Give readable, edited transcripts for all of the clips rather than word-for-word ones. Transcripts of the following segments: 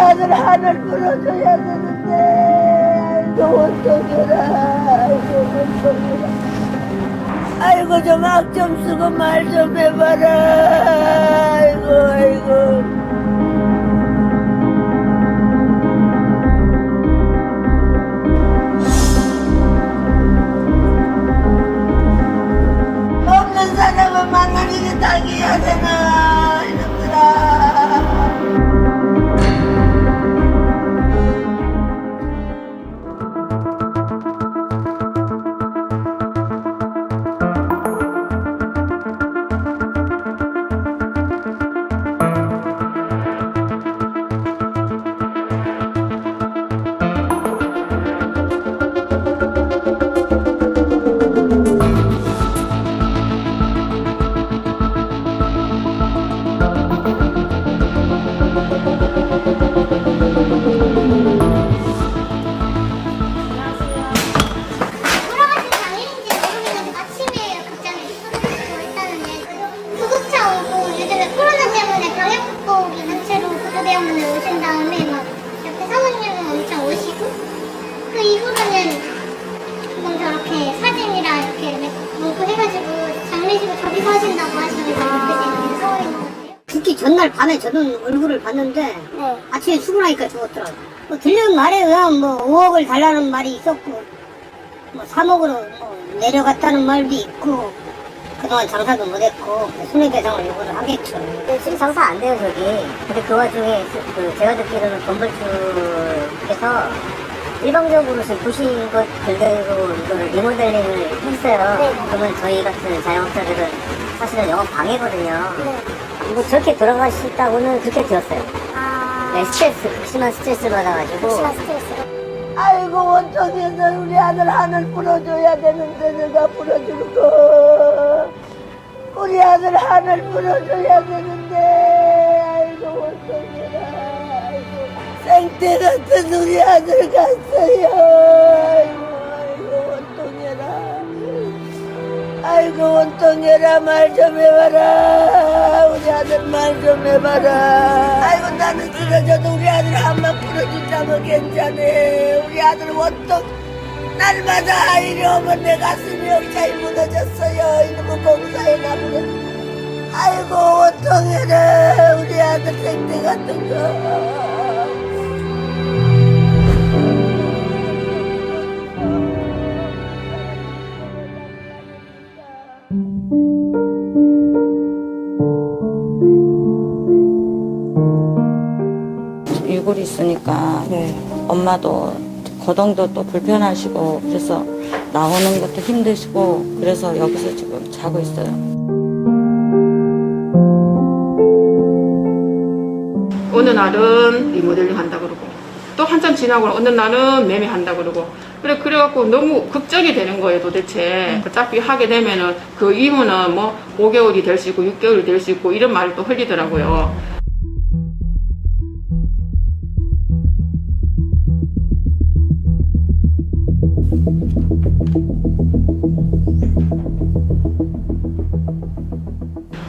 아들 하늘 풀어줘야 되는데. 아이고 원통해라. 아이고 원통해라. 아이고 좀 악 좀 쓰고 말 좀 해봐라. 아이고 아이고. 없는 사람은 만나기를 당해야 되나 이놈들아. 오신 다음에 막 이렇게 사모님은 엄청 오시고 그 이후로는 뭐 저렇게 사진이랑 이렇게 문구 해가지고 장례식을 저기서 하신다고 하시면서 그렇게 되는 상황인 것 같아요. 죽기 전날 밤에 저는 얼굴을 봤는데 네. 아침에 출근하니까 죽었더라고요. 뭐 들리는 말에 의하면 뭐 5억을 달라는 말이 있었고 뭐 3억으로 뭐 내려갔다는 말도 있고 그동안 장사도 못했고 손해배상을 요구를 하겠죠. 지금 장사 안 돼요 저기. 근데 그 와중에 제가 듣기로는 건물주께서 일방적으로 지금 부신 것 그대로 이거를 리모델링을 했어요. 네. 그러면 저희 같은 자영업자들은 사실은 영업 방해거든요. 네. 뭐 저렇게 돌아가시다고는 그렇게 들었어요. 아. 네, 스트레스, 극심한 스트레스 받아가지고. 극심한 스트레스로. 아이고 원통해서 우리 아들 하늘 풀어줘야 되는데 내가 풀어주고 우리 아들 하늘 풀어줘야 되는데 아이고 원통해라. 아이고 생태 같은 우리 아들 갔어요. 아이고 원통해라. 아이고 원통해라. 말 좀 해봐라. 우리 아들 말 좀 해봐라. 아이고 나는 쓰러져도 우리 아들 한번 풀어준다면 괜찮네. 우리 아들 원통 날마다 이리 오면 내 가슴이 억차이 무너졌어요. 이놈의 공사에 나무는. 아이고 원통해라. 우리 아들 생태 같은 거. 유골이 있으니까 엄마도 거동도 또 불편하시고 그래서 나오는 것도 힘드시고 그래서 여기서 지금 자고 있어요. 어느 날은 리모델링 한다 그러고 또 한참 지나고 어느 날은 매매한다 그러고 그래갖고 너무 걱정이 되는 거예요 도대체. 어차피 하게 되면은 그 이후는 뭐 5개월이 될 수 있고 6개월이 될 수 있고 이런 말을 또 흘리더라고요.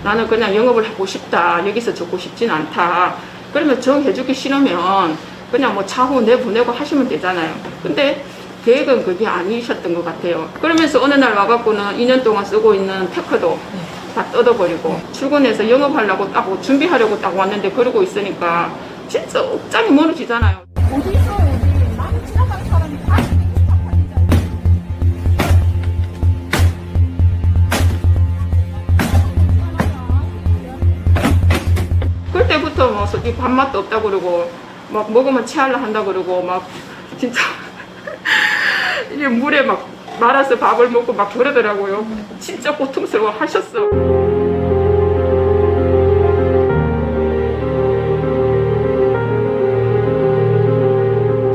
나는 그냥 영업을 하고 싶다. 여기서 죽고 싶진 않다. 그러면 정해주기 싫으면 그냥 뭐 차후 내보내고 하시면 되잖아요. 근데 계획은 그게 아니셨던 것 같아요. 그러면서 어느 날 와갖고는 2년 동안 쓰고 있는 테크도 다 뜯어버리고 출근해서 영업하려고 딱 준비하려고 딱 왔는데 그러고 있으니까 진짜 억장이 무너지잖아요. 그때부터 뭐 솔직히 밥맛도 없다 그러고 막 먹으면 체할라 한다 그러고 막 진짜 이게 물에 막 말아서 밥을 먹고 막 그러더라고요. 진짜 고통스러워 하셨어.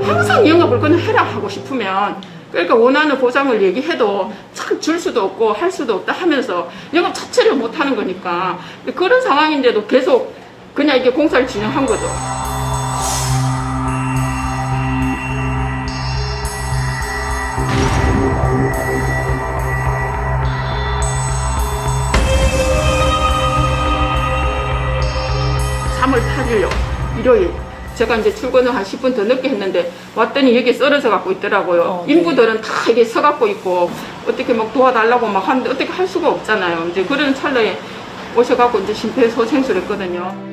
항상 영업을 그냥 해라 하고 싶으면 그러니까 원하는 보상을 얘기해도 참 줄 수도 없고 할 수도 없다 하면서 영업 자체를 못 하는 거니까 그런 상황인데도 계속 그냥 이게 공사를 진행한 거죠. (3월 8일요) 일요일 제가 이제 출근을 한 10분 더 늦게 했는데 왔더니 여기 쓰러져 갖고 있더라고요. 인부들은 다 이게 서 갖고 있고 어떻게 막 도와달라고 막 하는데 어떻게 할 수가 없잖아요. 이제 그런 찰나에 오셔갖고 이제 심폐소생술을 했거든요.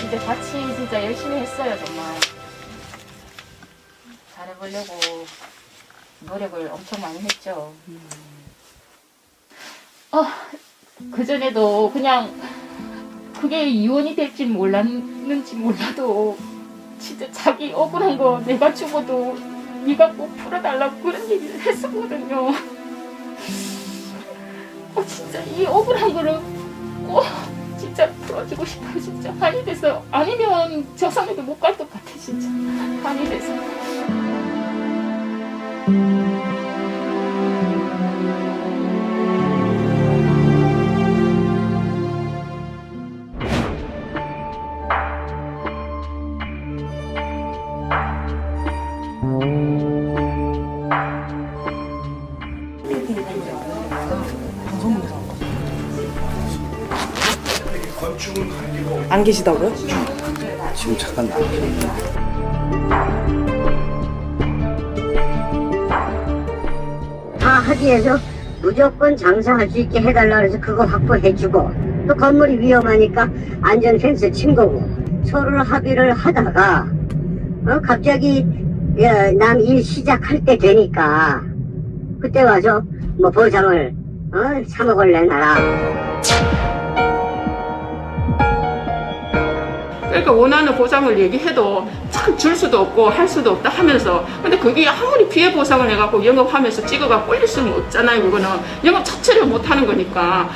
이제 같이 진짜 열심히 했어요, 정말. 잘해보려고 노력을 엄청 많이 했죠. 그전에도 그냥 그게 이혼이 될지 몰랐는지 몰라도 진짜 자기 억울한 거 내가 죽어도 네가 꼭 풀어달라고 그런 얘기를 했었거든요. 진짜 이 억울한 거를 꼭 진짜 풀어주고 싶어요. 진짜 한이 돼서 아니면 저 산에도 못 갈 것 같아. 진짜 한이 돼서. 안 계시다고요? 지금 잠깐 나. 다 하기 위해서 무조건 장사할 수 있게 해달라 그래서 그거 확보해주고 또 건물이 위험하니까 안전 펜스 친 거고 서로 합의를 하다가 갑자기 남 일 시작할 때 되니까 그때 와서 뭐 보상을 3억을 내놔라. 그러니까 원하는 보상을 얘기해도 참 줄 수도 없고 할 수도 없다 하면서 근데 그게 아무리 피해 보상을 해갖고 영업하면서 찍어가 꼴릴 수는 없잖아요. 그거는 영업 자체를 못하는 거니까.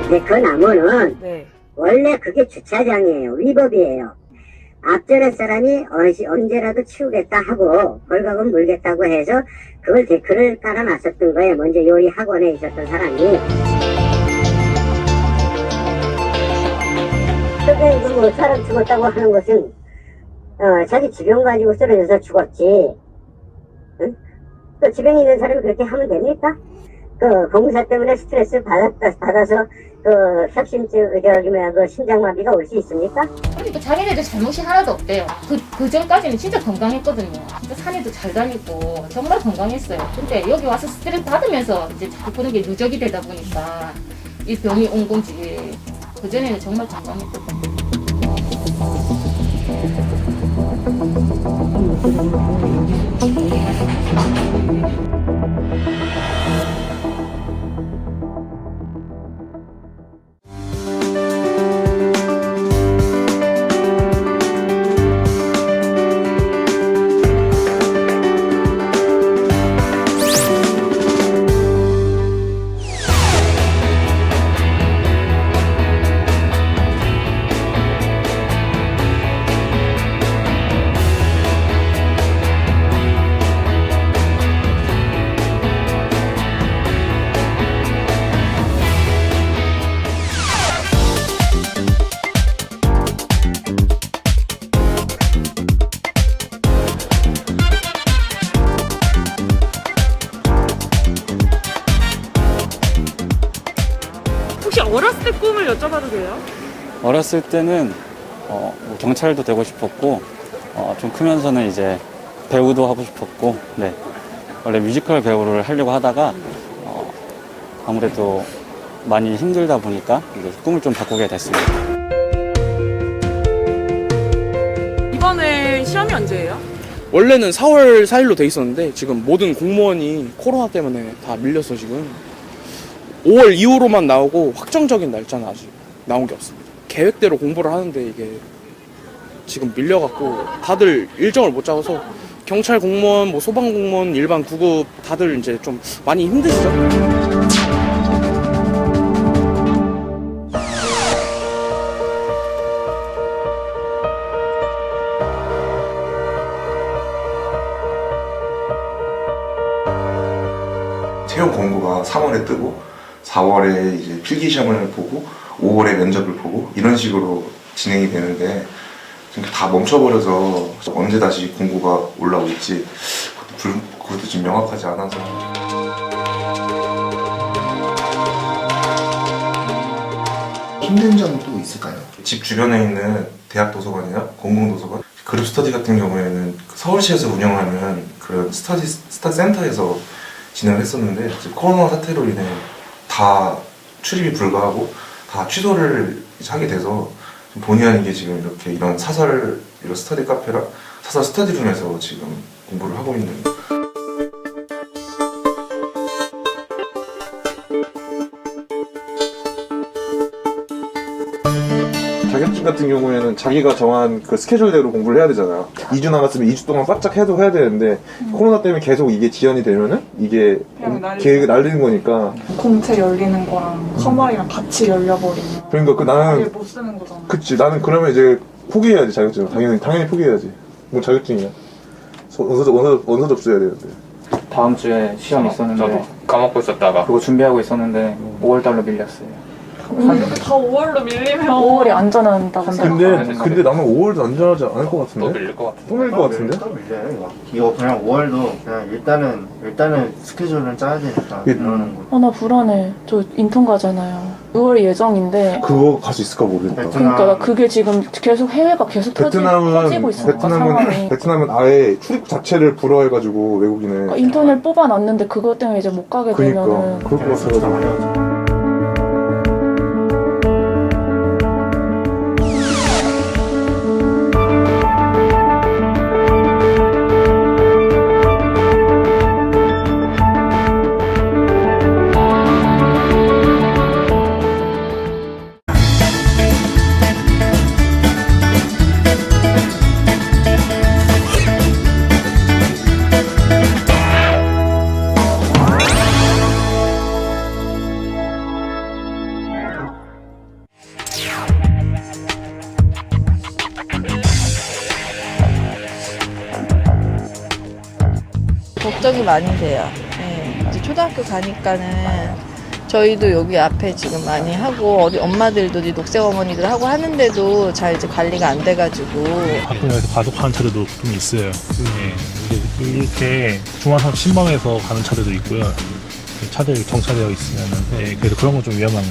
근데 그 나무는 네. 원래 그게 주차장이에요. 위법이에요. 앞전에 사람이 언제라도 치우겠다 하고 벌각은 물겠다고 해서 그걸 데크를 깔아놨었던 거예요. 먼저 요리 학원에 있었던 사람이. 그게 뭐 사람 죽었다고 하는 것은 자기 지병 가지고 쓰러져서 죽었지. 응? 또 지병이 있는 사람이 그렇게 하면 됩니까? 그 공사 때문에 스트레스 받아서 그 협심증 그 심장마비가 올 수 있습니까? 그러니까 자기네들 잘못이 하나도 없대요. 그 전까지는 진짜 건강했거든요. 진짜 산에도 잘 다니고 정말 건강했어요. 근데 여기 와서 스트레스 받으면서 이제 자꾸 그런 게 누적이 되다 보니까 이 병이 온 건지 그전에는 정말 건강했거든요. 혹시 어렸을 때 꿈을 여쭤봐도 돼요? 어렸을 때는 뭐 경찰도 되고 싶었고 좀 크면서는 이제 배우도 하고 싶었고 네. 원래 뮤지컬 배우를 하려고 하다가 아무래도 많이 힘들다 보니까 이제 꿈을 좀 바꾸게 됐습니다. 이번에 시험이 언제예요? 원래는 4월 4일로 돼 있었는데 지금 모든 공무원이 코로나 때문에 다 밀려서 지금 5월 이후로만 나오고 확정적인 날짜는 아직 나온 게 없습니다. 계획대로 공부를 하는데 이게 지금 밀려갖고 다들 일정을 못 잡아서 경찰 공무원, 뭐 소방 공무원, 일반 구급 다들 이제 좀 많이 힘드시죠? 채용 공고가 3월에 뜨고 4월에 이제 필기 시험을 보고 5월에 면접을 보고 이런 식으로 진행이 되는데 지금 다 멈춰버려서 언제 다시 공고가 올라올지 그것도 지금 명확하지 않아서. 힘든 점은 또 있을까요? 집 주변에 있는 대학 도서관이나 공공도서관, 그룹 스터디 같은 경우에는 서울시에서 운영하는 그런 스터디 센터에서 진행을 했었는데 코로나 사태로 인해 다 출입이 불가하고 다 취소를 하게 돼서 본의 아니게 지금 이렇게 이런 사설 이런 스터디 카페랑 사설 스터디룸에서 지금 공부를 하고 있는. 자격증 같은 경우에는 자기가 정한 그 스케줄대로 공부를 해야 되잖아요. 2주 남았으면 2주 동안 바짝 해도 해야 되는데 코로나 때문에 계속 이게 지연이 되면은 이게 계획이 날리는 거니까. 공채 열리는 거랑 커머리랑 같이 열려버리면 그러니까 그 나는 못 쓰는 거잖아. 그치, 나는 그러면 이제 포기해야지. 자격증 당연히 포기해야지. 뭐 자격증이야. 원서 접수해야 되는데. 다음 주에 시험 있었는데 저도 까먹고 있었다가 그거 준비하고 있었는데 5월달로 밀렸어요. 이렇게 다 5월로 밀리면 5월이 안전한다고 근데 나는 5월도 안전하지 않을 것 같은데? 또 밀릴 것 같아. 또 밀릴 것 같은데? 또 밀려요. 이거 그냥 5월도 그냥 일단은 스케줄을 짜야 되니까 그러는 거. 나 불안해. 저 인턴 가잖아요. 6월 예정인데 그거 갈 수 있을까 모르겠다. 그러니까 그게 지금 계속 해외가 계속 터지고 있으니까 상황이. 베트남은 아예 출입 자체를 불허해가지고 외국인을. 그러니까 인턴을 뽑아놨는데 그것 때문에 이제 못 가게 되면은. 그럴 것 같아서. 걱정이 많이 돼요. 네, 이제 초등학교 가니까는 저희도 여기 앞에 지금 많이 하고 어디 엄마들도 이제 녹색 어머니들 하고 하는데도 잘 이제 관리가 안 돼가지고 학교에서 과속하는 차들도 좀 있어요. 네, 이렇게 중앙선 신방에서 가는 차들도 있고요. 차들이 정차되어 있으면은 네, 그래서 그런 건 좀 위험한 거.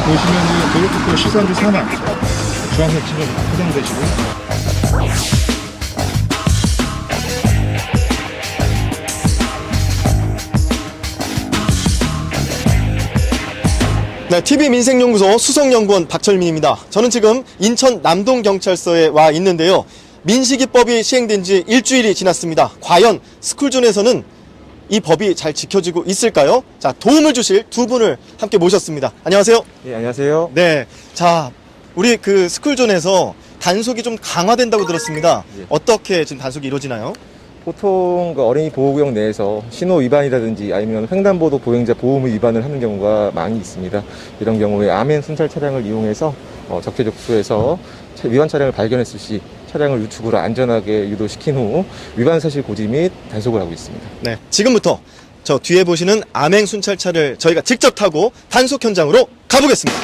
보시면은 도로특보 시선주 산악 주황색 지점 포장되시고. 네, TV민생연구소 수석연구원 박철민입니다. 저는 지금 인천 남동경찰서에 와 있는데요. 민식이법이 시행된 지 일주일이 지났습니다. 과연 스쿨존에서는 이 법이 잘 지켜지고 있을까요? 자, 도움을 주실 두 분을 함께 모셨습니다. 안녕하세요. 네, 안녕하세요. 네, 자, 우리 그 스쿨존에서 단속이 좀 강화된다고 들었습니다. 어떻게 지금 단속이 이루어지나요? 보통 그 어린이 보호구역 내에서 신호 위반이라든지 아니면 횡단보도 보행자 보호무 위반을 하는 경우가 많이 있습니다. 이런 경우에 아멘 순찰 차량을 이용해서 적재적소에서 위반 차량을 발견했을 시 차량을 우측으로 안전하게 유도시킨 후 위반 사실 고지 및 단속을 하고 있습니다. 네, 지금부터 저 뒤에 보시는 암행 순찰차를 저희가 직접 타고 단속 현장으로 가보겠습니다.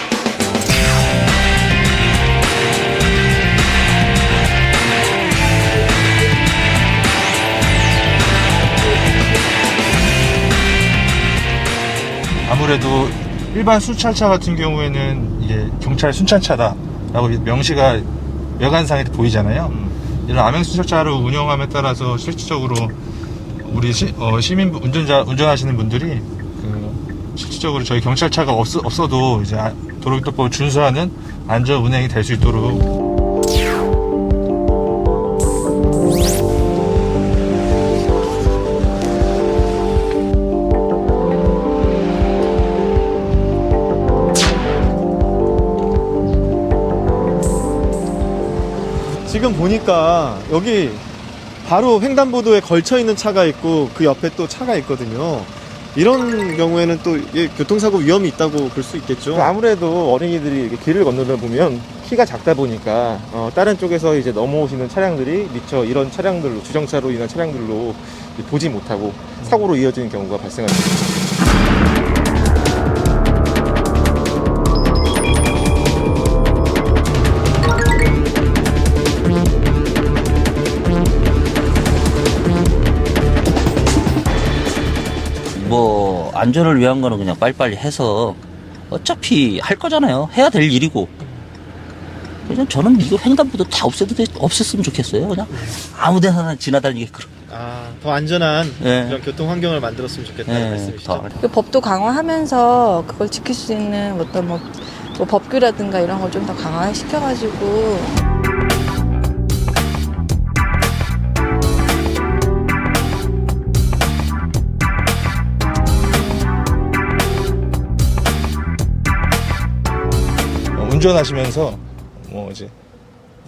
아무래도 일반 순찰차 같은 경우에는 이게 경찰 순찰차다라고 명시가 외관상에 보이잖아요. 이런 암행 순찰차를 운영함에 따라서 실질적으로 우리 시민 운전하시는 분들이 실질적으로 저희 경찰차가 없어도 이제 도로교통법을 준수하는 안전 운행이 될 수 있도록. 지금 보니까 여기 바로 횡단보도에 걸쳐 있는 차가 있고 그 옆에 또 차가 있거든요. 이런 경우에는 또 교통사고 위험이 있다고 볼 수 있겠죠. 아무래도 어린이들이 이렇게 길을 건너다 보면 키가 작다 보니까 다른 쪽에서 이제 넘어오시는 차량들이 미처 이런 차량들로, 주정차로 인한 차량들로 보지 못하고 사고로 이어지는 경우가 발생할 수 있습니다. 뭐 안전을 위한 거는 그냥 빨리빨리 해서 어차피 할 거잖아요. 해야 될 일이고. 그냥 저는 이거 횡단보도 다 없앴으면 좋겠어요. 그냥 아무데나 지나다니게끔. 더 안전한 네. 그런 교통 환경을 만들었으면 좋겠다는 말씀이시죠. 그 법도 강화하면서 그걸 지킬 수 있는 어떤 뭐 법규라든가 이런 걸 좀 더 강화시켜가지고. 운전하시면서 뭐 이제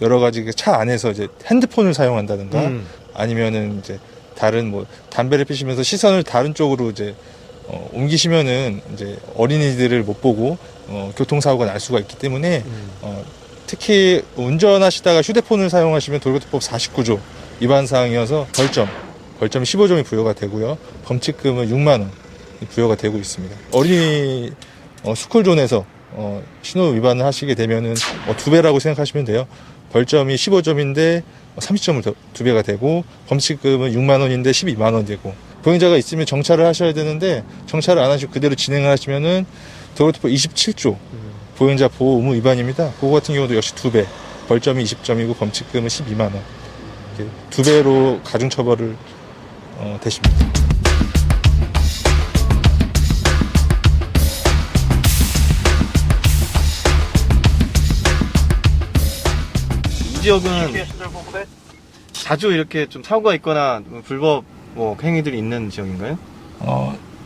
여러 가지 차 안에서 이제 핸드폰을 사용한다든가 아니면은 이제 다른 뭐 담배를 피시면서 시선을 다른 쪽으로 이제 옮기시면은 이제 어린이들을 못 보고 교통사고가 날 수가 있기 때문에 특히 운전하시다가 휴대폰을 사용하시면 도로교통법 49조 위반 사항이어서 벌점 15점이 부여가 되고요. 범칙금은 6만 원 부여가 되고 있습니다. 어린이 스쿨존에서 신호 위반을 하시게 되면은 2배라고 생각하시면 돼요. 벌점이 15점인데 30점을 2배가 되고 범칙금은 6만 원인데 12만 원 되고 보행자가 있으면 정차를 하셔야 되는데 정차를 안 하시고 그대로 진행을 하시면은 도로교통법 27조 보행자 보호 의무 위반입니다. 그거 같은 경우도 역시 2배 벌점이 20점이고 범칙금은 12만 원 2배로 가중처벌을 대십니다. 이 지역은 자주 이렇게 좀 사고가 있거나 불법 행위들이 있는 지역인가요?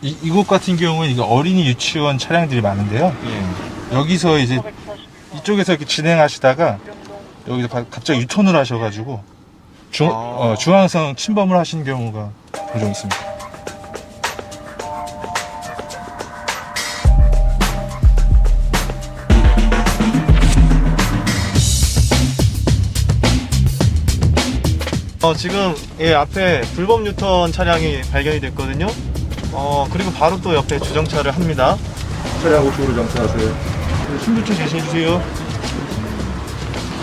이곳 같은 경우는 이게 어린이 유치원 차량들이 많은데요. 여기서 이제 이쪽에서 이렇게 진행하시다가 여기서 갑자기 유턴을 하셔가지고 중앙선 침범을 하신 경우가 종종 있습니다. 지금 앞에 불법 유턴 차량이 발견이 됐거든요. 그리고 바로 또 옆에 주정차를 합니다. 차량 우측으로 정차하세요. 신분증 제시해주세요.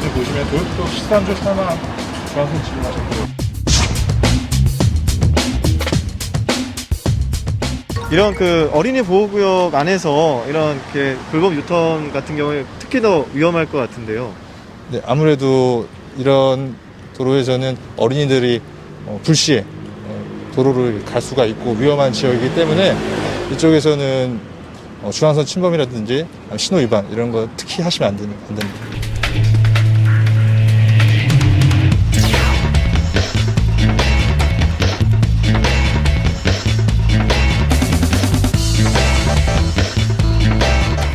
여기 보시면 도로교통법 13조 3항 중앙선 진입하셨고요. 이런 그 어린이 보호구역 안에서 이런 불법 유턴 같은 경우에 특히 더 위험할 것 같은데요. 네, 아무래도 이런 도로에서는 어린이들이 불시에 도로를 갈 수가 있고 위험한 지역이기 때문에 이쪽에서는 중앙선 침범이라든지 신호 위반 이런 거 특히 하시면 안 됩니다.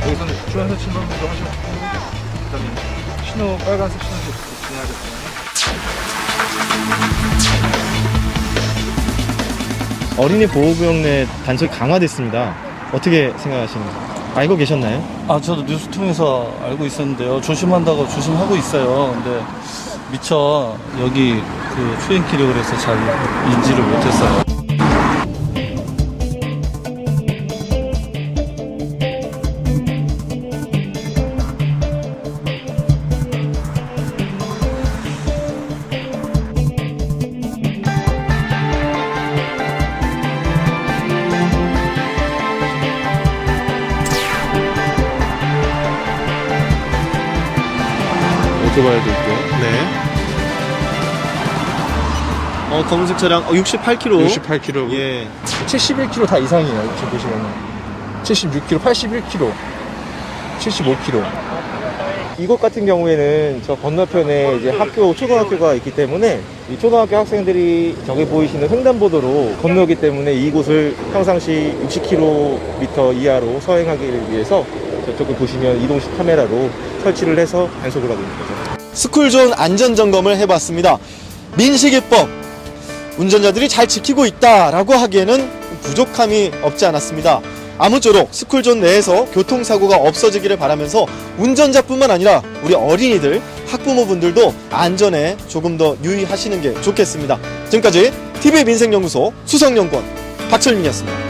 여기서는 중앙선 침범도 하셨고 그다음에 신호 빨간색 신호도 진행하셨잖아요. 어린이 보호구역 내 단속이 강화됐습니다. 어떻게 생각하시나요? 알고 계셨나요? 저도 뉴스 통해서 알고 있었는데요. 조심한다고 조심하고 있어요. 근데 미처 여기 그 수행길이라고 그래서 잘 인지를 못했어요. 오토바이도 있고요. 네. 검은색 차량 68km. 68km. 예. 71km 다 이상이에요. 지금 보시면은 76km, 81km, 75km. 이곳 같은 경우에는 저 건너편에 이제 초등학교가 있기 때문에 이 초등학교 학생들이 저기 보이시는 횡단보도로 건너기 때문에 이곳을 평상시 60km 이하로 서행하기 위해서 저쪽을 보시면 이동식 카메라로 설치를 해서 단속을 하고 있는 거죠. 스쿨존 안전점검을 해봤습니다. 민식이법, 운전자들이 잘 지키고 있다라고 하기에는 부족함이 없지 않았습니다. 아무쪼록 스쿨존 내에서 교통사고가 없어지기를 바라면서 운전자뿐만 아니라 우리 어린이들, 학부모분들도 안전에 조금 더 유의하시는 게 좋겠습니다. 지금까지 TV민생연구소 수석연구원 박철민이었습니다.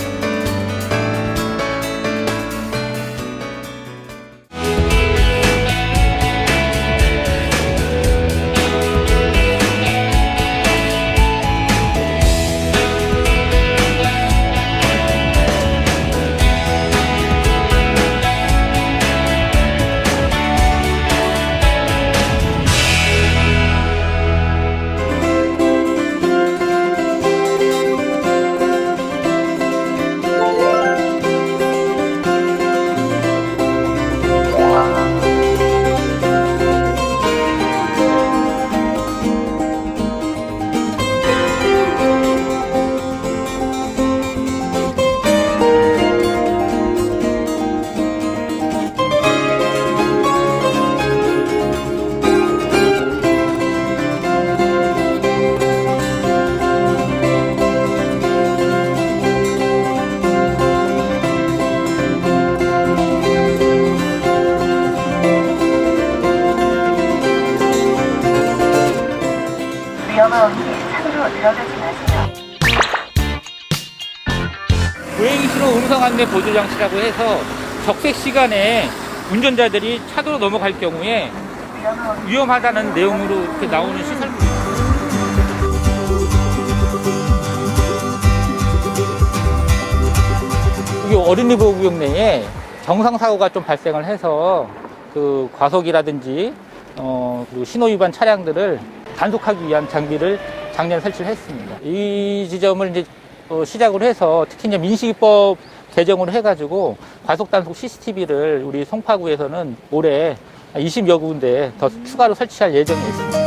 보행신호 음성 안내 보조 장치라고 해서 적색 시간에 운전자들이 차도로 넘어갈 경우에 위험하다는 내용으로 이렇게 나오는 시설물입니다. 여기 어린이 보호구역 내에 정상 사고가 좀 발생을 해서 그 과속이라든지 그리고 신호 위반 차량들을 단속하기 위한 장비를 작년에 설치를 했습니다. 이 지점을 이제 시작으로 해서 특히 이제 민식이법 개정으로 해가지고 과속 단속 CCTV를 우리 송파구에서는 올해 20여 군데 더 추가로 설치할 예정이 있습니다.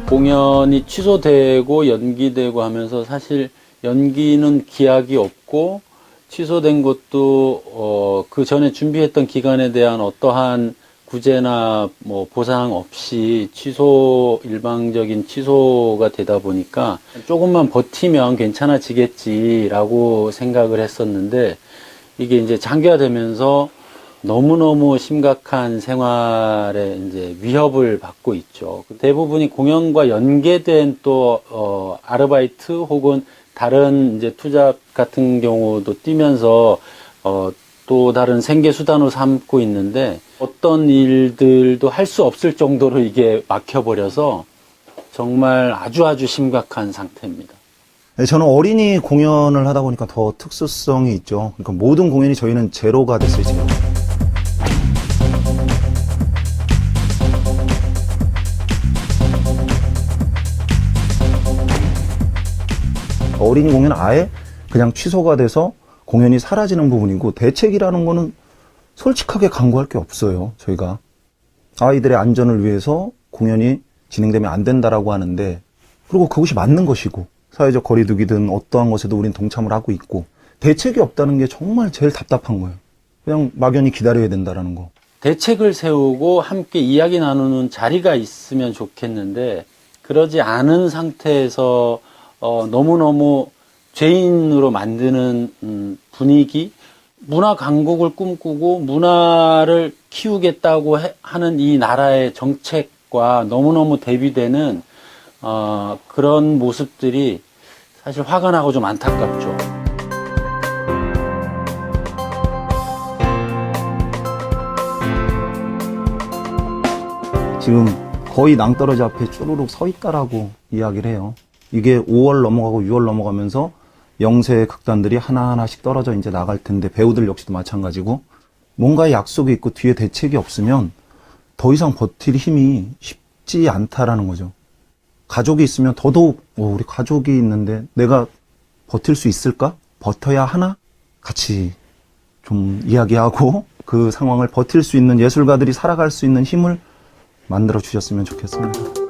공연이 취소되고 연기되고 하면서 사실 연기는 기약이 없고 취소된 것도 그 전에 준비했던 기간에 대한 어떠한 구제나 뭐 보상 없이 일방적인 취소가 되다 보니까 조금만 버티면 괜찮아지겠지라고 생각을 했었는데 이게 이제 장기화되면서 너무너무 심각한 생활에 이제 위협을 받고 있죠. 대부분이 공연과 연계된 또 아르바이트 혹은 다른 이제 투잡 같은 경우도 뛰면서 또 다른 생계 수단으로 삼고 있는데 어떤 일들도 할 수 없을 정도로 이게 막혀버려서 정말 아주 심각한 상태입니다. 네, 저는 어린이 공연을 하다 보니까 더 특수성이 있죠. 그러니까 모든 공연이 저희는 제로가 됐어요, 지금. 어린이 공연 아예 그냥 취소가 돼서 공연이 사라지는 부분이고, 대책이라는 거는 솔직하게 강구할 게 없어요, 저희가. 아이들의 안전을 위해서 공연이 진행되면 안 된다라고 하는데, 그리고 그것이 맞는 것이고, 사회적 거리두기든 어떠한 것에도 우린 동참을 하고 있고, 대책이 없다는 게 정말 제일 답답한 거예요. 그냥 막연히 기다려야 된다라는 거. 대책을 세우고 함께 이야기 나누는 자리가 있으면 좋겠는데 그러지 않은 상태에서 너무너무 죄인으로 만드는 분위기, 문화 강국을 꿈꾸고 문화를 키우겠다고 하는 이 나라의 정책과 너무너무 대비되는 그런 모습들이 사실 화가 나고 좀 안타깝죠. 지금 거의 낭떠러지 앞에 쭈루룩 서 있다라고 이야기를 해요. 이게 5월 넘어가고 6월 넘어가면서 영세의 극단들이 하나하나씩 떨어져 이제 나갈 텐데, 배우들 역시도 마찬가지고, 뭔가의 약속이 있고 뒤에 대책이 없으면 더 이상 버틸 힘이 쉽지 않다라는 거죠. 가족이 있으면 더더욱 우리 가족이 있는데 내가 버틸 수 있을까? 버텨야 하나? 같이 좀 이야기하고 그 상황을 버틸 수 있는, 예술가들이 살아갈 수 있는 힘을 만들어 주셨으면 좋겠습니다.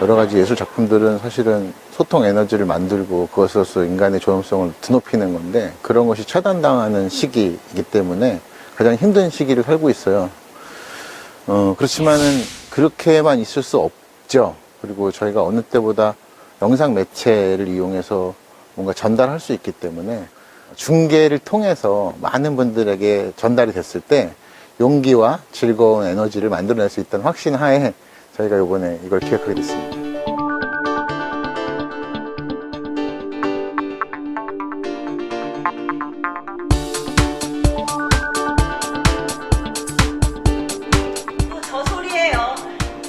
여러 가지 예술 작품들은 사실은 소통 에너지를 만들고 그것으로서 인간의 존엄성을 드높이는 건데, 그런 것이 차단당하는 시기이기 때문에 가장 힘든 시기를 살고 있어요. 그렇지만은 그렇게만 있을 수 없죠. 그리고 저희가 어느 때보다 영상 매체를 이용해서 뭔가 전달할 수 있기 때문에 중계를 통해서 많은 분들에게 전달이 됐을 때 용기와 즐거운 에너지를 만들어낼 수 있다는 확신 하에 저희가 이번에 이걸 기획하게 됐습니다. 저 소리예요.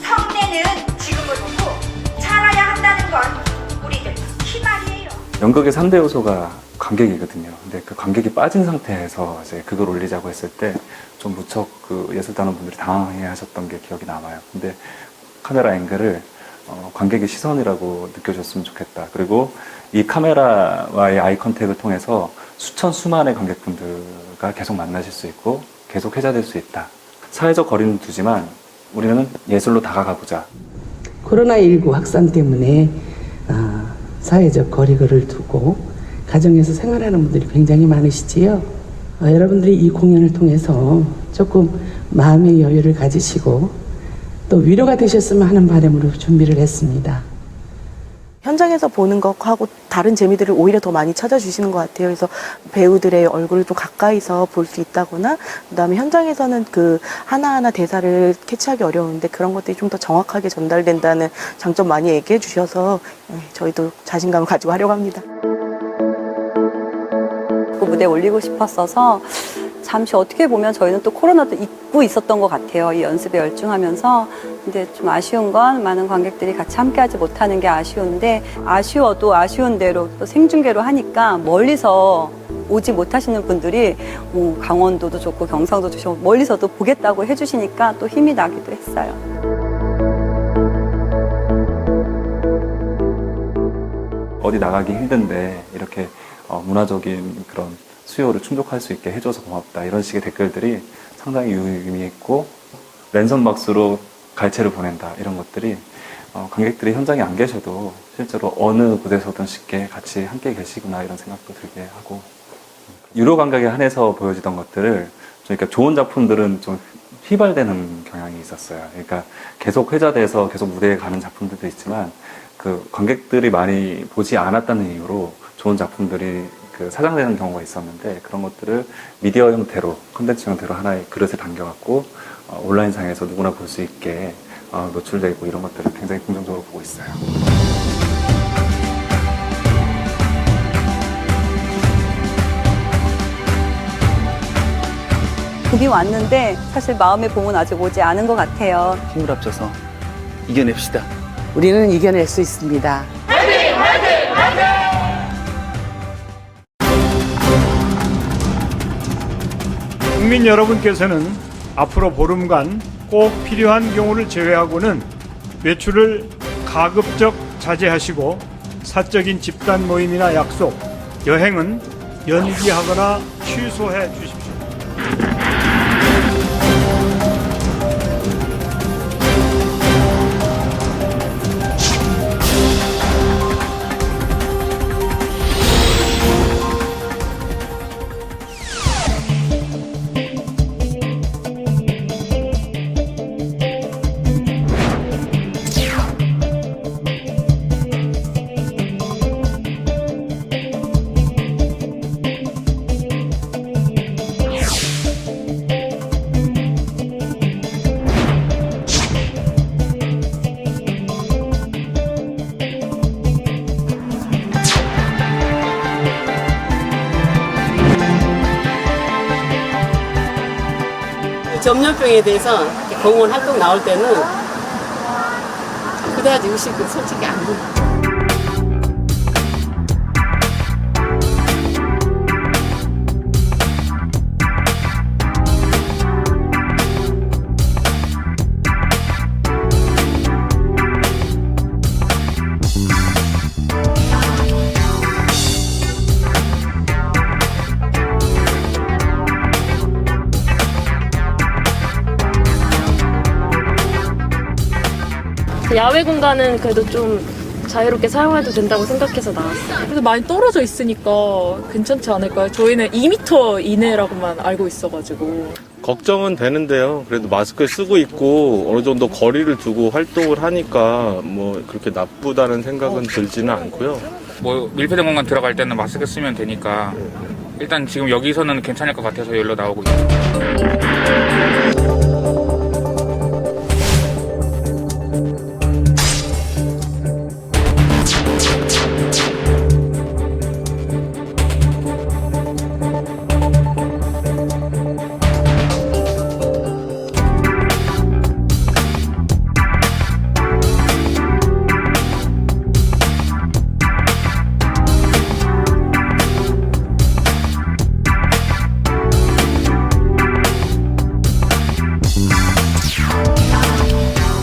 성내는 지금으로도 살아야 한다는 건 우리들 희망이에요. 연극의 3대 요소가 관객이거든요. 근데 그 관객이 빠진 상태에서 이제 그걸 올리자고 했을 때 좀 무척 그 예술단원분들이 당황해 하셨던 게 기억이 남아요. 근데 카메라 앵글을 관객의 시선이라고 느껴졌으면 좋겠다. 그리고 이 카메라와의 아이 컨택을 통해서 수천수만의 관객분들과 계속 만나실 수 있고 계속 회자될 수 있다. 사회적 거리는 두지만 우리는 예술로 다가가보자. 코로나19 확산 때문에 사회적 거리를 두고 가정에서 생활하는 분들이 굉장히 많으시지요. 여러분들이 이 공연을 통해서 조금 마음의 여유를 가지시고 또 위로가 되셨으면 하는 바람으로 준비를 했습니다. 현장에서 보는 것하고 다른 재미들을 오히려 더 많이 찾아주시는 것 같아요. 그래서 배우들의 얼굴을 좀 가까이서 볼 수 있다거나, 그다음에 현장에서는 그 하나하나 대사를 캐치하기 어려운데 그런 것들이 좀 더 정확하게 전달된다는 장점 많이 얘기해 주셔서 저희도 자신감을 가지고 하려고 합니다. 그 무대에 올리고 싶었어서 잠시 어떻게 보면 저희는 또 코로나도 잊고 있었던 것 같아요. 이 연습에 열중하면서. 근데 좀 아쉬운 건 많은 관객들이 같이 함께하지 못하는 게 아쉬운데, 아쉬워도 아쉬운 대로 또 생중계로 하니까 멀리서 오지 못하시는 분들이 강원도도 좋고 경상도 좋고 멀리서도 보겠다고 해주시니까 또 힘이 나기도 했어요. 어디 나가기 힘든데 이렇게 문화적인 그런 수요를 충족할 수 있게 해줘서 고맙다. 이런 식의 댓글들이 상당히 의미 있고 랜선 박스로 갈채를 보낸다 이런 것들이 관객들이 현장에 안 계셔도 실제로 어느 곳에서든 쉽게 같이 함께 계시구나 이런 생각도 들게 하고, 유료 감각에 한해서 보여지던 것들을 그러니까 좋은 작품들은 좀 휘발되는 경향이 있었어요. 그러니까 계속 회자돼서 계속 무대에 가는 작품들도 있지만 그 관객들이 많이 보지 않았다는 이유로 좋은 작품들이 그 사장되는 경우가 있었는데, 그런 것들을 미디어 형태로, 콘텐츠 형태로 하나의 그릇에 담겨갖고 온라인상에서 누구나 볼 수 있게 노출되고 이런 것들을 굉장히 긍정적으로 보고 있어요. 봄이 왔는데 사실 마음의 봄은 아직 오지 않은 것 같아요. 힘을 합쳐서 이겨냅시다. 우리는 이겨낼 수 있습니다. 국민 여러분께서는 앞으로 보름간 꼭 필요한 경우를 제외하고는 외출을 가급적 자제하시고 사적인 집단 모임이나 약속, 여행은 연기하거나 취소해 주십시오. 전염병에 대해서 공원 활동 나올 때는 그다지 의식이 솔직히 안 돼요. 야외 공간은 그래도 좀 자유롭게 사용해도 된다고 생각해서 나왔어요. 그래서 많이 떨어져 있으니까 괜찮지 않을까요? 저희는 2m 이내라고만 알고 있어가지고. 걱정은 되는데요. 그래도 마스크 쓰고 있고 어느 정도 거리를 두고 활동을 하니까 뭐 그렇게 나쁘다는 생각은 들지는 않고요. 뭐 밀폐된 공간 들어갈 때는 마스크 쓰면 되니까 일단 지금 여기서는 괜찮을 것 같아서 여기로 나오고 있어요.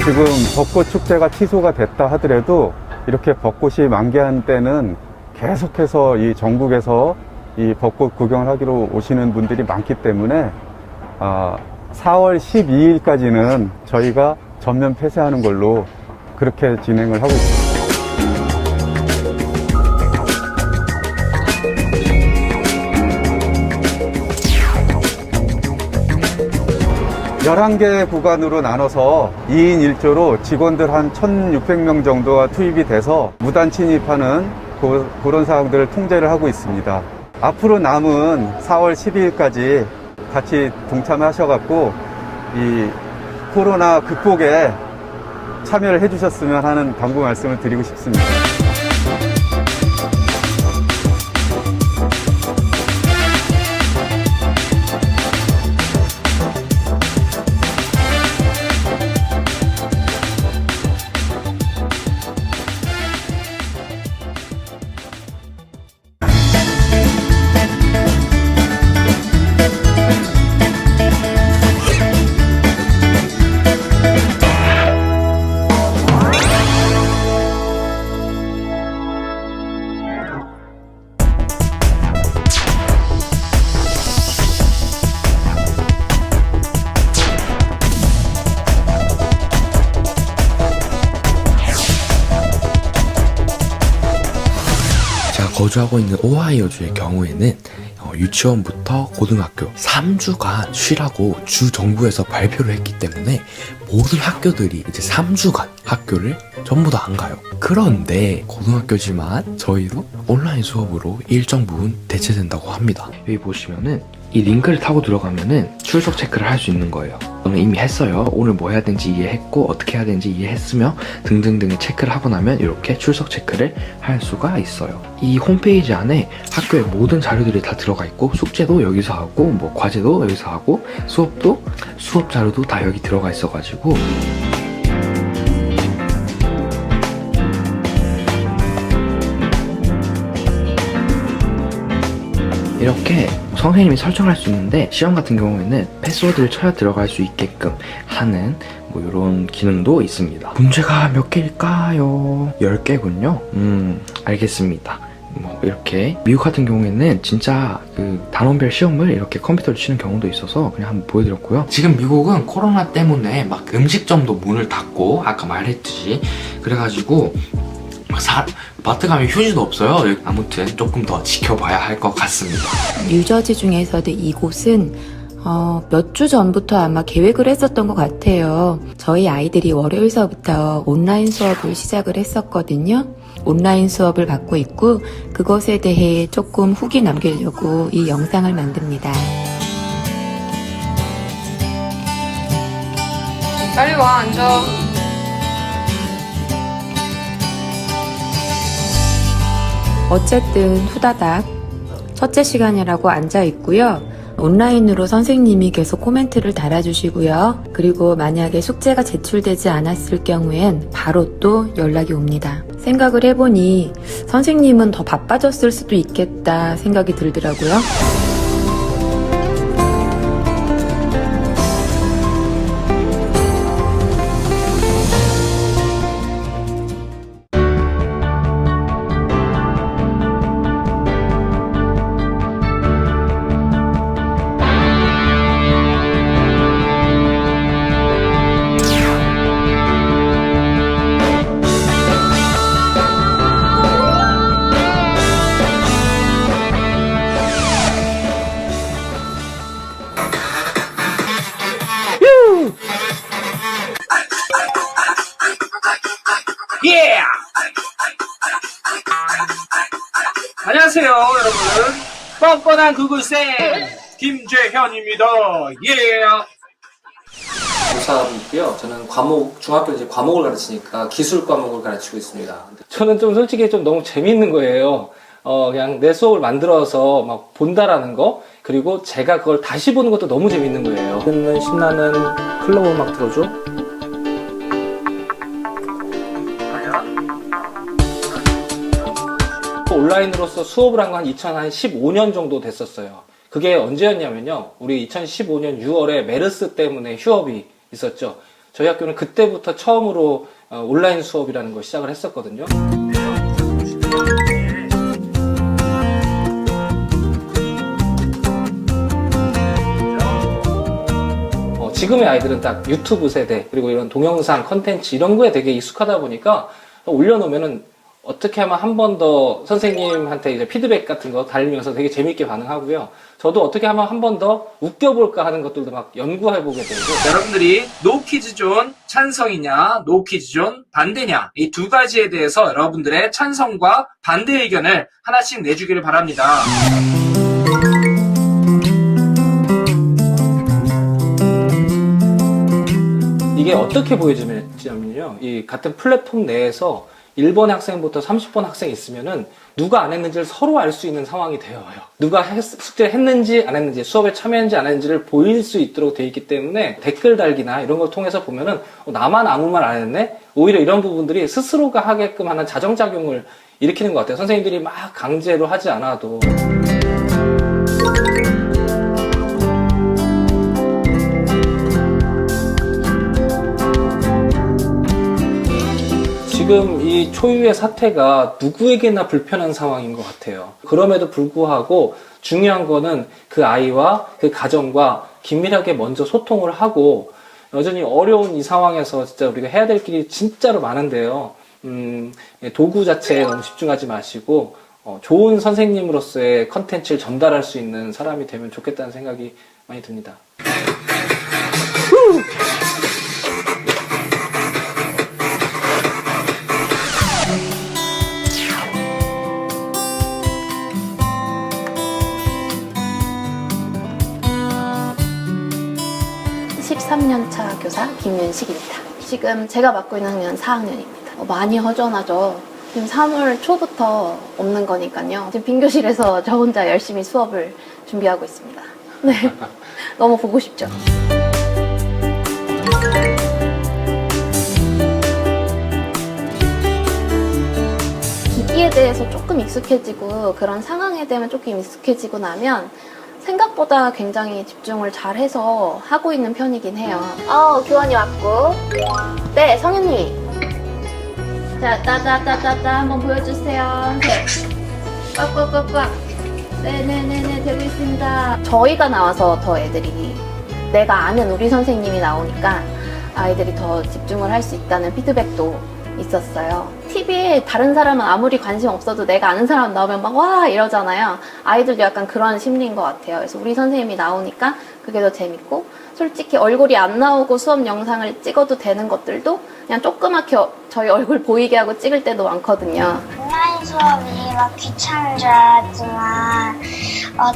지금 벚꽃 축제가 취소가 됐다 하더라도 이렇게 벚꽃이 만개한 때는 계속해서 이 전국에서 이 벚꽃 구경을 하기로 오시는 분들이 많기 때문에 4월 12일까지는 저희가 전면 폐쇄하는 걸로 그렇게 진행을 하고 있습니다. 11개 구간으로 나눠서 2인 1조로 직원들 한 1,600명 정도가 투입이 돼서 무단 침입하는 그런 사항들을 통제를 하고 있습니다. 앞으로 남은 4월 12일까지 같이 동참하셔갖고 이 코로나 극복에 참여를 해주셨으면 하는 당부 말씀을 드리고 싶습니다. 거주하고 있는 오하이오주의 경우에는 유치원부터 고등학교 3주간 쉬라고 주 정부에서 발표를 했기 때문에 모든 학교들이 이제 3주간 학교를 전부 다 안 가요. 그런데 고등학교지만 저희도 온라인 수업으로 일정 부분 대체된다고 합니다. 여기 보시면은 이 링크를 타고 들어가면은 출석 체크를 할 수 있는 거예요. 저는 이미 했어요. 오늘 뭐 해야 되는지 이해했고 어떻게 해야 되는지 이해했으며 등등등의 체크를 하고 나면 이렇게 출석 체크를 할 수가 있어요. 이 홈페이지 안에 학교의 모든 자료들이 다 들어가 있고 숙제도 여기서 하고 뭐 과제도 여기서 하고 수업도 수업 자료도 다 여기 들어가 있어가지고 이렇게 선생님이 설정할 수 있는데 시험 같은 경우에는 패스워드를 쳐야 들어갈 수 있게끔 하는 뭐 이런 기능도 있습니다. 문제가 몇 개일까요? 10개군요. 알겠습니다. 뭐 이렇게 미국 같은 경우에는 진짜 그 단원별 시험을 이렇게 컴퓨터로 치는 경우도 있어서 그냥 한번 보여드렸고요. 지금 미국은 코로나 때문에 막 음식점도 문을 닫고 아까 말했듯이 그래가지고 마트 가면 휴지도 없어요. 아무튼 조금 더 지켜봐야 할 것 같습니다. 뉴저지 중에서도 이곳은 몇 주 전부터 아마 계획을 했었던 것 같아요. 저희 아이들이 월요일서부터 온라인 수업을 시작을 했었거든요. 온라인 수업을 받고 있고 그것에 대해 조금 후기 남기려고 이 영상을 만듭니다. 빨리 와, 앉아. 어쨌든 후다닥 첫째 시간이라고 앉아 있고요. 온라인으로 선생님이 계속 코멘트를 달아주시고요. 그리고 만약에 숙제가 제출되지 않았을 경우엔 바로 또 연락이 옵니다. 생각을 해보니 선생님은 더 바빠졌을 수도 있겠다 생각이 들더라고요. 예! 안녕하세요, 여러분. 뻔뻔한 구글쌤 김재현입니다. 예! 교사이고요. 저는 중학교 이제 과목을 가르치니까 기술 과목을 가르치고 있습니다. 저는 좀 솔직히 좀 너무 재밌는 거예요. 그냥 내 수업을 만들어서 막 본다라는 거, 그리고 제가 그걸 다시 보는 것도 너무 재밌는 거예요. 듣는 신나는 클럽 음악 틀어줘. 온라인으로서 수업을 한 건 2015년 정도 됐었어요. 그게 언제였냐면요. 우리 2015년 6월에 메르스 때문에 휴업이 있었죠. 저희 학교는 그때부터 처음으로 온라인 수업이라는 걸 시작을 했었거든요. 지금의 아이들은 딱 유튜브 세대, 그리고 이런 동영상 컨텐츠 이런 거에 되게 익숙하다 보니까 올려놓으면은 어떻게 하면 한 번 더 선생님한테 이제 피드백 같은 거 달리면서 되게 재밌게 반응하고요. 저도 어떻게 하면 한 번 더 웃겨볼까 하는 것들도 막 연구해보게 되고. 여러분들이 노키즈존 찬성이냐, 노키즈존 반대냐, 이 두 가지에 대해서 여러분들의 찬성과 반대 의견을 하나씩 내주기를 바랍니다. 이게 어떻게 보여지냐면요. 이 같은 플랫폼 내에서 1번 학생부터 30번 학생이 있으면은 누가 안 했는지를 서로 알 수 있는 상황이 되어요. 누가 숙제를 했는지 안 했는지, 수업에 참여했는지 안 했는지를 보일 수 있도록 되어 있기 때문에 댓글 달기나 이런 걸 통해서 보면은 나만 아무 말 안 했네? 오히려 이런 부분들이 스스로가 하게끔 하는 자정작용을 일으키는 것 같아요. 선생님들이 막 강제로 하지 않아도. 지금 이 초유의 사태가 누구에게나 불편한 상황인 것 같아요. 그럼에도 불구하고 중요한 거는 그 아이와 그 가정과 긴밀하게 먼저 소통을 하고, 여전히 어려운 이 상황에서 진짜 우리가 해야 될 길이 진짜로 많은데요. 도구 자체에 너무 집중하지 마시고 좋은 선생님으로서의 컨텐츠를 전달할 수 있는 사람이 되면 좋겠다는 생각이 많이 듭니다. 13년차 교사 김윤식입니다. 지금 제가 맡고 있는 학년은 4학년입니다. 많이 허전하죠. 지금 3월 초부터 없는 거니까요. 지금 빈 교실에서 저 혼자 열심히 수업을 준비하고 있습니다. 네, 너무 보고 싶죠. 기기에 대해서 조금 익숙해지고 그런 상황에 대한 조금 익숙해지고 나면 생각보다 굉장히 집중을 잘해서 하고 있는 편이긴 해요. 교환이 왔고. 네, 성현님. 자, 따따따따따 한번 보여주세요. 네. 꽉꽉꽉꽉. 네네네네, 되고 있습니다. 저희가 나와서 더 애들이, 내가 아는 우리 선생님이 나오니까 아이들이 더 집중을 할 수 있다는 피드백도 있었어요. TV에 다른 사람은 아무리 관심 없어도 내가 아는 사람 나오면 막 와 이러잖아요. 아이들도 약간 그런 심리인 것 같아요. 그래서 우리 선생님이 나오니까 그게 더 재밌고, 솔직히 얼굴이 안 나오고 수업 영상을 찍어도 되는 것들도 그냥 조그맣게 저희 얼굴 보이게 하고 찍을 때도 많거든요. 온라인 수업이 막 귀찮은 줄 알았지만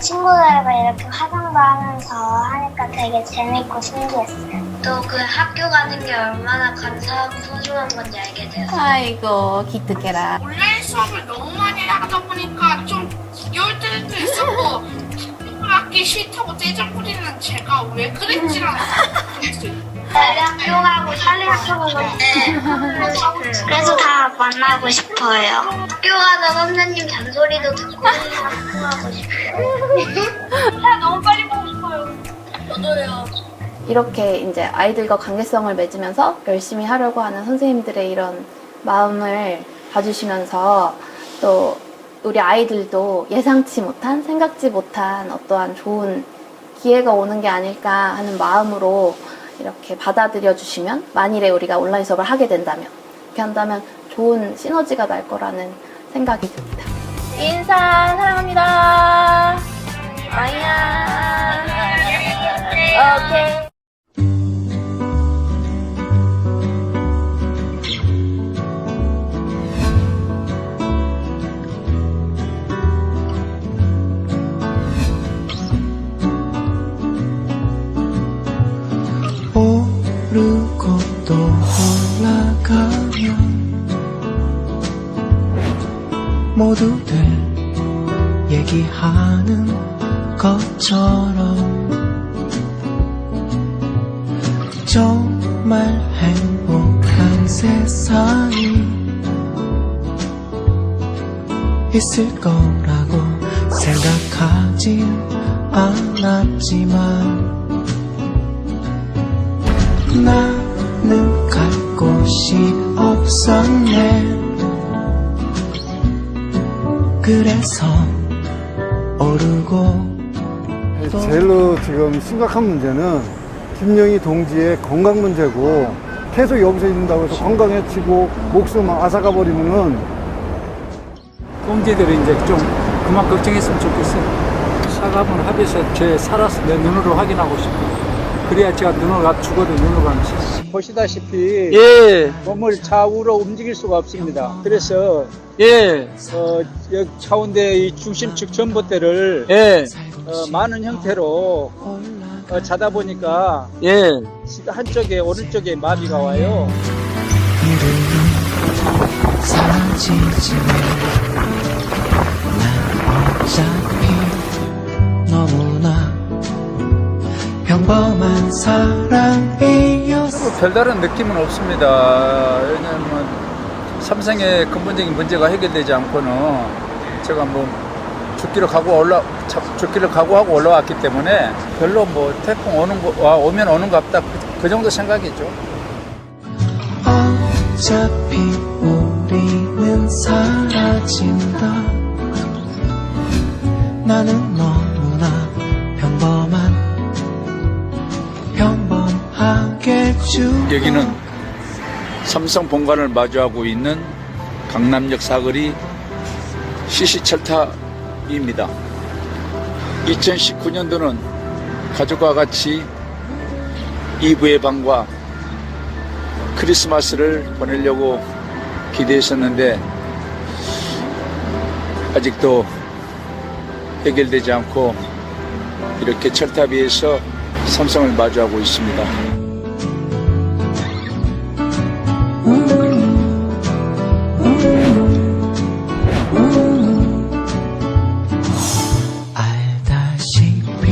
친구들과 이렇게 화장도 하면서 하니까 되게 재밌고 신기했어요. 또 그 학교 가는 게 얼마나 감사하고 소중한 건지 알게 되었어요. 아이고 기특해라. 온라인 수업을 너무 많이 하다 보니까 좀 지겨울 때도 있었고 학기 싫다고 떼장 부리는 제가 왜 그랬지라는 학교 가고 살림 학교 가고 그래서 다 만나고 싶어요. 학교 가서 선생님 잔소리도 듣고 학교 가고 싶어요. 너무 빨리 보고 싶어요. 저도요. 이렇게 이제 아이들과 관계성을 맺으면서 열심히 하려고 하는 선생님들의 이런 마음을 봐주시면서 또 우리 아이들도 예상치 못한, 생각지 못한 어떠한 좋은 기회가 오는 게 아닐까 하는 마음으로 이렇게 받아들여 주시면, 만일에 우리가 온라인 수업을 하게 된다면, 이렇게 한다면 좋은 시너지가 날 거라는 생각이 듭니다. 인사 사랑합니다. 아이야. 오케이. 오르고 또 올라가면 모두들 얘기하는 것처럼 정말 행복한 세상이 있을 거라고 생각하진 않았지만 나는 갈 곳이 없었네. 그래서 오르고. 제일로 지금 심각한 문제는 김영희 동지의 건강 문제고, 계속 여기서 있는다고 해서 건강해지고 목숨 앗아가 버리면은 꽁지들이 이제 좀 그만 걱정했으면 좋겠어요. 사과문 합의서 제 살아서 내 눈으로 확인하고 싶어요. 그래야 제가 눈을 죽어도 눈으로 가는 거예요. 보시다시피 예. 몸을 좌우로 움직일 수가 없습니다. 그래서 예. 여기 차운대 이 중심축 전봇대를 예. 많은 형태로 자다 보니까 예. 한쪽에 오른쪽에 마비가 와요. 사라지지만 난 어차피 너무나 평범한 사람이었어. 별다른 느낌은 없습니다. 왜냐하면 삼성의 근본적인 문제가 해결되지 않고는 제가 뭐 죽기를 각오하고 올라왔기 때문에 별로 뭐 태풍 오면 오는 것 같다, 그 정도 생각이죠. 어차피 우리는 사라진다. 나는 너무나 평범하게 여기는 삼성 본관을 마주하고 있는 강남역 사거리 시시철탑입니다. 2019년도는 가족과 같이 이브의 밤과 크리스마스를 보내려고 기대했었는데 아직도 해결되지 않고 이렇게 철탑 위에서 삼성을 마주하고 있습니다. 알다시피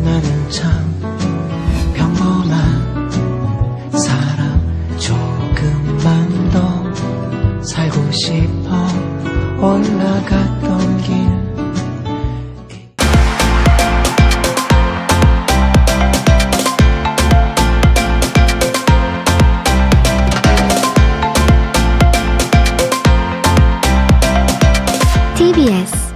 나는 참 평범한 사람, 조금만 더 살고 싶어 올라갔던 길. TBS